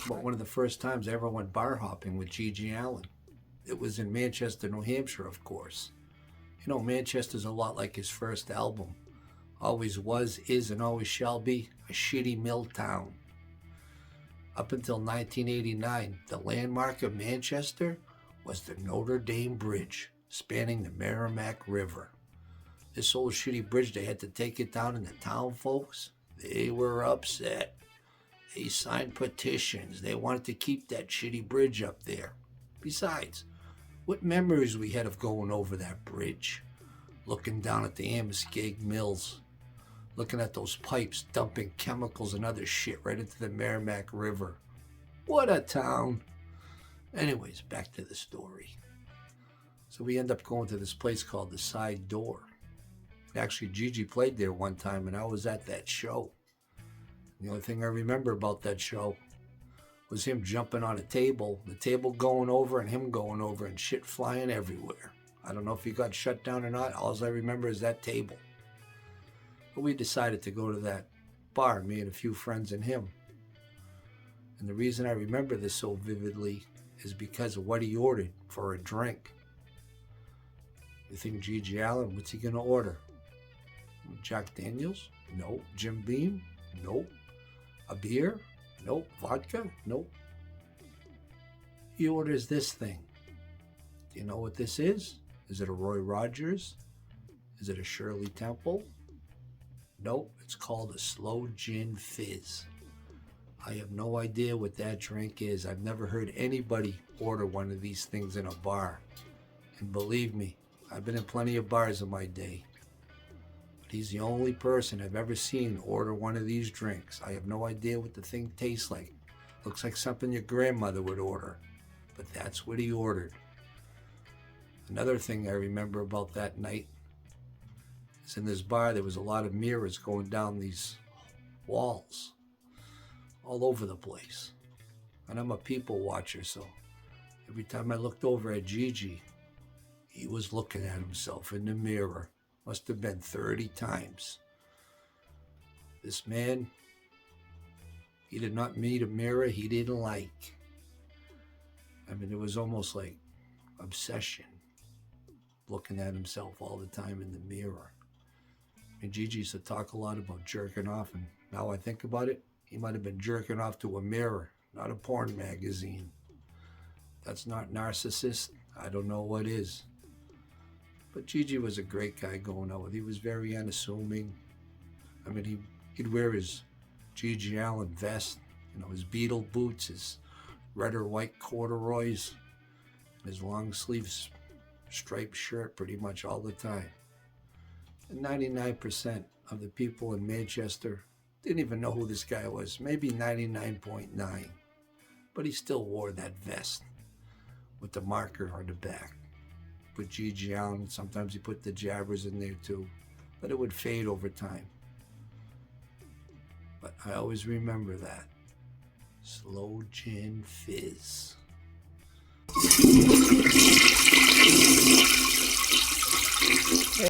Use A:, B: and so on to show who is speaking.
A: talk about one of the first times I ever went bar hopping with GG Allin. It was in Manchester, New Hampshire, of course. You know, Manchester's a lot like his first album. Always was, is, and always shall be a shitty mill town. Up until 1989, the landmark of Manchester was the Notre Dame Bridge, spanning the Merrimack River. This old shitty bridge, they had to take it down, and the town folks, they were upset. They signed petitions. They wanted to keep that shitty bridge up there. Besides, what memories we had of going over that bridge, looking down at the Amoskeag Mills, looking at those pipes dumping chemicals and other shit right into the Merrimack River. What a town. Anyways, back to the story. So we end up going to this place called the Side Door. Actually, Gigi played there one time, and I was at that show. The only thing I remember about that show was him jumping on a table, the table going over and him going over and shit flying everywhere. I don't know if he got shut down or not. All I remember is that table. But we decided to go to that bar, me and a few friends and him. And the reason I remember this so vividly is because of what he ordered for a drink. You think GG Allin, what's he going to order? Jack Daniels? Nope. Jim Beam? Nope. A beer? Nope. Vodka? Nope. He orders this thing. Do you know what this is? Is it a Roy Rogers? Is it a Shirley Temple? Nope. It's called a Slow Gin Fizz. I have no idea what that drink is. I've never heard anybody order one of these things in a bar. And believe me, I've been in plenty of bars in my day. He's the only person I've ever seen order one of these drinks. I have no idea what the thing tastes like. Looks like something your grandmother would order. But that's what he ordered. Another thing I remember about that night is in this bar there was a lot of mirrors going down these walls all over the place. And I'm a people watcher, so every time I looked over at Gigi, he was looking at himself in the mirror. Must have been 30 times. This man, he did not meet a mirror he didn't like. I mean, it was almost like obsession, looking at himself all the time in the mirror. And Gigi used to talk a lot about jerking off, and now I think about it, he might have been jerking off to a mirror, not a porn magazine. That's not narcissist. I don't know what is. But Gigi was a great guy going out with. He was very unassuming. I mean, he'd wear his GG Allin vest, you know, his Beetle boots, his red or white corduroys, and his long sleeves striped shirt pretty much all the time. And 99% of the people in Manchester didn't even know who this guy was, maybe 99.9. But he still wore that vest with the marker on the back. Put GG Allin, sometimes he put the jabbers in there too, but it would fade over time. But I always remember that. Slow Gin Fizz.